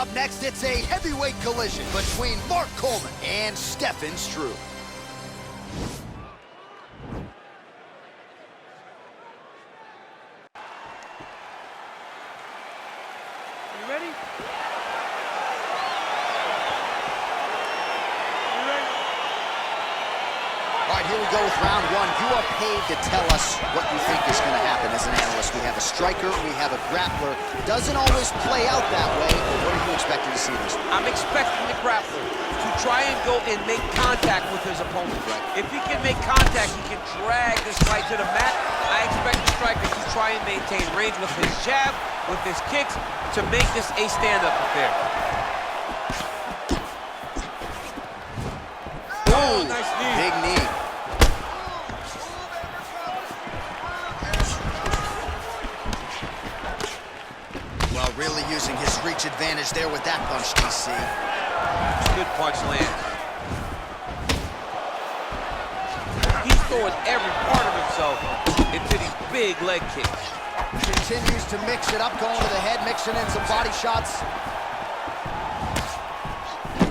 up next, it's a heavyweight collision between Mark Coleman and Stefan Struve. You ready? All right, here we go with round one. You are paid to tell us what you think is going to happen as an analyst. We have a striker, we have a grappler. Doesn't always play out that way. What are you expecting to see this week? I'm expecting the grappler to try and go and make contact with his opponent. Right. If he can make contact, he can drag this fight to the mat. I expect the striker to try and maintain range with his jab, with his kicks, to make this a stand-up affair. Oh, nice knee. Big knee. Well, really using his reach advantage there with that punch, DC. Good punch lands. He's throwing every part of himself into these big leg kicks. Continues to mix it up, going to the head, mixing in some body shots.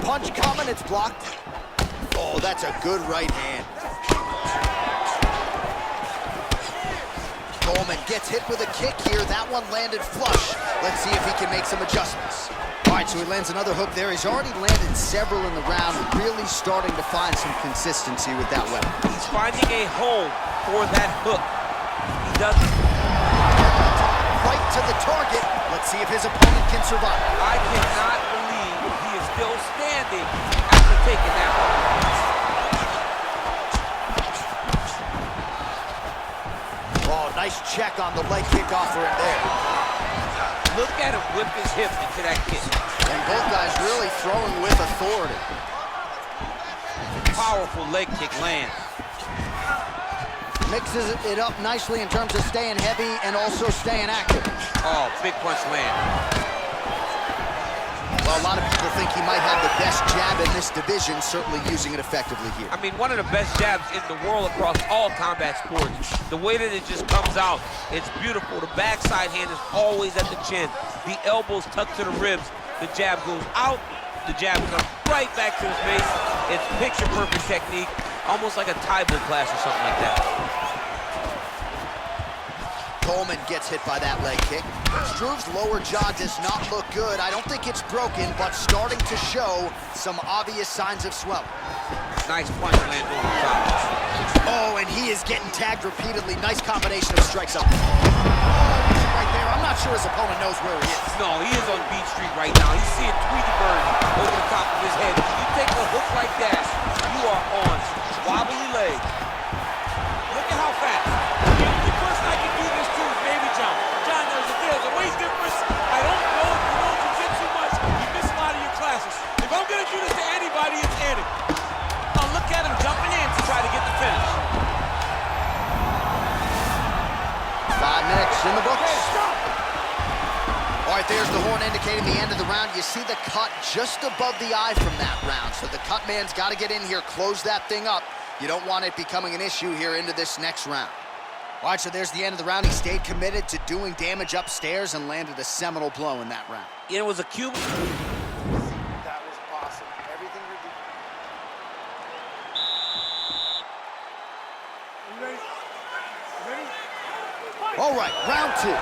Punch coming, it's blocked. Oh, that's a good right hand. Coleman gets hit with a kick here. That one landed flush. Let's see if he can make some adjustments. All right, so he lands another hook there. He's already landed several in the round, really starting to find some consistency with that weapon. He's finding a home for that hook. He doesn't. Right to the target. Let's see if his opponent can survive. I cannot believe he is still standing after taking that one. Oh, nice check on the leg kick offering there. Look at him whip his hip into that kick. And both guys really throwing with authority. Powerful leg kick lands. Mixes it up nicely in terms of staying heavy and also staying active. Oh, big punch land. Well, a lot of people think he might have the best jab in this division, certainly using it effectively here. I mean, one of the best jabs in the world across all combat sports. The way that it just comes out, it's beautiful. The backside hand is always at the chin. The elbows tucked to the ribs. The jab goes out. The jab comes right back to his face. It's picture-perfect technique, almost like a Thai book class or something like that. Coleman gets hit by that leg kick. Struve's lower jaw does not look good. I don't think it's broken, but starting to show some obvious signs of swelling. Nice punch land over the top. Oh, and he is getting tagged repeatedly. Nice combination of strikes up. Right there. I'm not sure his opponent knows where he is. No, he is on Beach Street right now. He's seeing Tweety Bird over the top of his head. If you take a hook like that, you are on wobbly legs. Look at how fast. The only person I can do this to is Baby John. John, there's a weight difference. I don't know if you know jiu-jitsu much. You miss a lot of your classes. If I'm going to do this to anybody, it's Eddie. Now look at him jumping in to try to get the finish. 5 minutes in the books. All right, there's the horn indicating the end of the round. You see the cut just above the eye from that round. So the cut man's got to get in here, close that thing up. You don't want it becoming an issue here into this next round. All right, so there's the end of the round. He stayed committed to doing damage upstairs and landed a seminal blow in that round. It was a Cuban. That was awesome. Everything you're doing. You ready? You ready? All right, round two.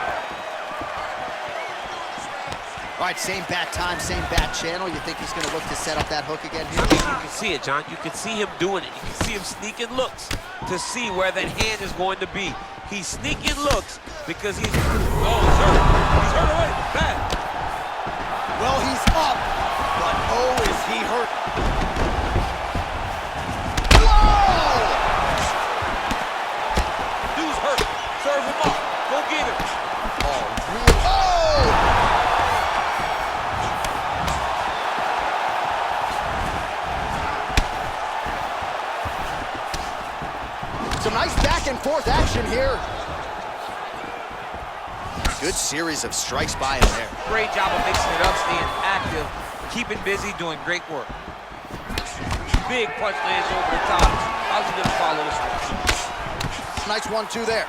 All right, same bat time, same bat channel. You think he's going to look to set up that hook again here? I mean, you can see it, John. You can see him doing it. You can see him sneaking looks to see where that hand is going to be. He's sneaking looks because he's... Oh, he's hurt. He's hurt already. Bad. Well, he's up, but oh, is he hurt. Whoa! Dude's hurt. Serve him up. Go get him. Oh, really? Oh! Some nice back and forth action here. Good series of strikes by him there. Great job of mixing it up, staying active, keeping busy, doing great work. Big punch lands over the top. How's he going to follow this one? Nice 1-2 there.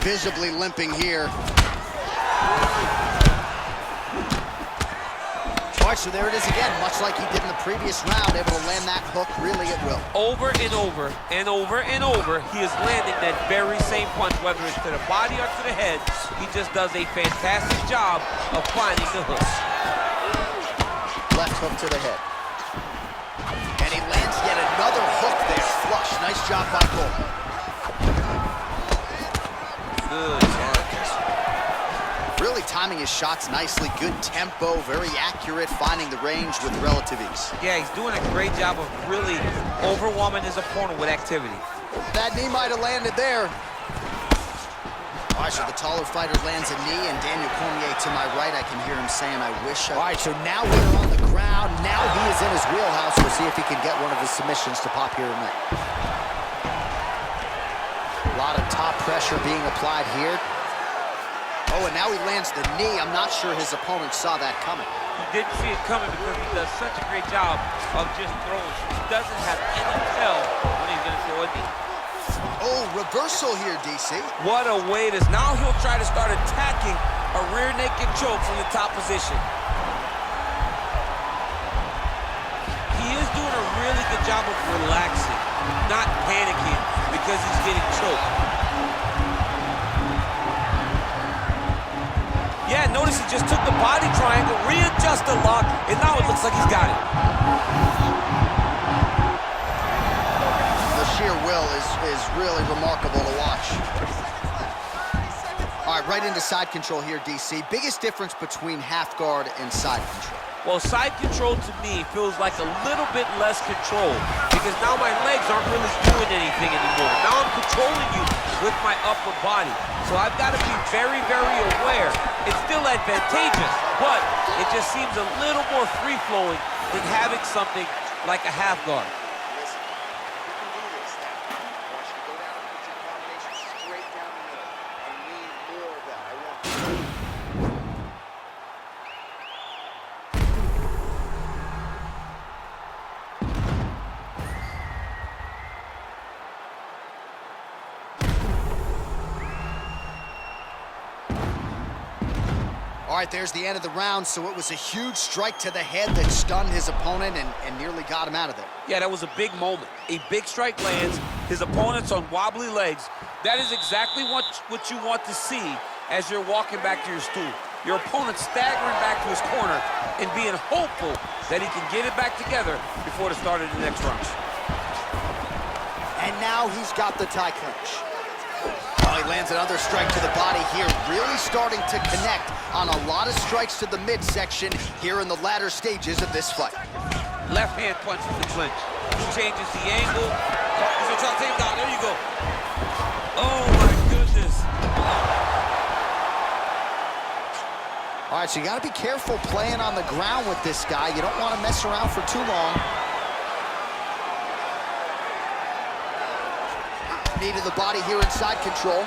Visibly limping here. right, so there it is again, much like he did in the previous round, able to land that hook really at will. Over and over and over and over, he is landing that very same punch, whether it's to the body or to the head. He just does a fantastic job of finding the hook. Left hook to the head. And he lands yet another hook there, flush. Nice job by Coleman. Good punch. Really timing his shots nicely, good tempo, very accurate, finding the range with relative ease. Yeah, he's doing a great job of really overwhelming his opponent with activity. That knee might have landed there. All right, so the taller fighter lands a knee, and Daniel Cormier to my right, I can hear him saying, I wish I... All right, so now we're on the ground. Now he is in his wheelhouse. We'll see if he can get one of his submissions to pop here tonight. A lot of top pressure being applied here. Oh, and now he lands the knee. I'm not sure his opponent saw that coming. He didn't see it coming because he does such a great job of just throwing. He doesn't have any tell when he's going to throw a knee. Oh, reversal here, DC. What a way it is. Now he'll try to start attacking a rear naked choke from the top position. He is doing a really good job of relaxing, not panicking because he's getting choked. Yeah, notice he just took the body triangle, readjusted the lock, and now it looks like he's got it. The sheer will is really remarkable to watch. All right, right into side control here, DC. Biggest difference between half guard and side control? Well, side control to me feels like a little bit less control because now my legs aren't really doing anything anymore. Now I'm controlling you with my upper body. So I've got to be very, very aware. It's still advantageous, but it just seems a little more free-flowing than having something like a half guard. Listen, you can do this now. I want you to go down and put your combination straight down the middle. I need more of that. I want you. All right, there's the end of the round, so it was a huge strike to the head that stunned his opponent and nearly got him out of there. Yeah, that was a big moment. A big strike lands, his opponent's on wobbly legs. That is exactly what you want to see as you're walking back to your stool. Your opponent staggering back to his corner and being hopeful that he can get it back together before the start of the next round. And now he's got the tie clinch. Oh, he lands another strike to the body here, really starting to connect on a lot of strikes to the midsection here in the latter stages of this fight. Left hand punch to the clinch. Changes the angle. He's gonna try to take him down. There you go. Oh my goodness. All right, so you gotta be careful playing on the ground with this guy. You don't want to mess around for too long. Knee to the body here in side control.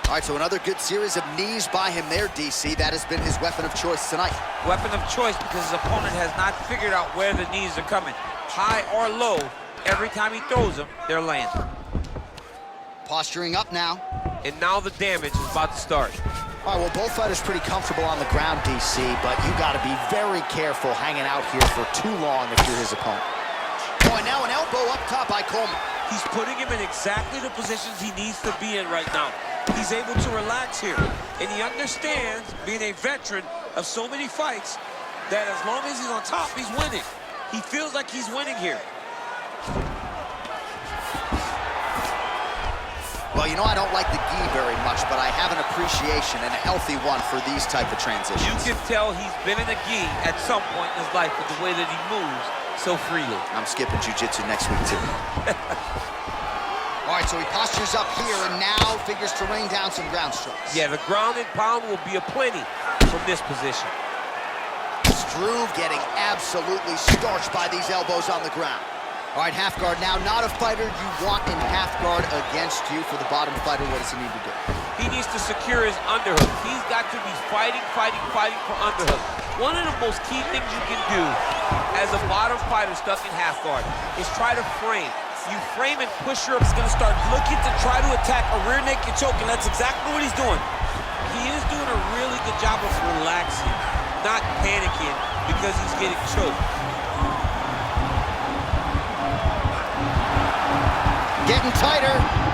All right, so another good series of knees by him there, DC. That has been his weapon of choice tonight. Weapon of choice because his opponent has not figured out where the knees are coming. High or low, every time he throws them, they're landing. Posturing up now. And now the damage is about to start. All right, well, both fighters pretty comfortable on the ground, DC, but you got to be very careful hanging out here for too long if you're his opponent. Oh, and now an elbow up top by Coleman. He's putting him in exactly the positions he needs to be in right now. He's able to relax here, and he understands, being a veteran of so many fights, that as long as he's on top, he's winning. He feels like he's winning here. Well, you know, I don't like the gi very much, but I have an appreciation and a healthy one for these type of transitions. You can tell he's been in a gi at some point in his life with the way that he moves so freely. I'm skipping jiu-jitsu next week, too. All right, so he postures up here and now figures to rain down some ground strikes. Yeah, the ground and pound will be aplenty from this position. Struve getting absolutely starched by these elbows on the ground. All right, half guard now. Not a fighter you want in half guard against you. For the bottom fighter, what does he need to do? He needs to secure his underhook. He's got to be fighting for underhook. One of the most key things you can do as a bottom fighter stuck in half guard is try to frame. You frame and push her up. He's going to start looking to try to attack a rear naked choke, and that's exactly what he's doing. He is doing a really good job of relaxing. not panicking because he's getting choked. Getting tighter.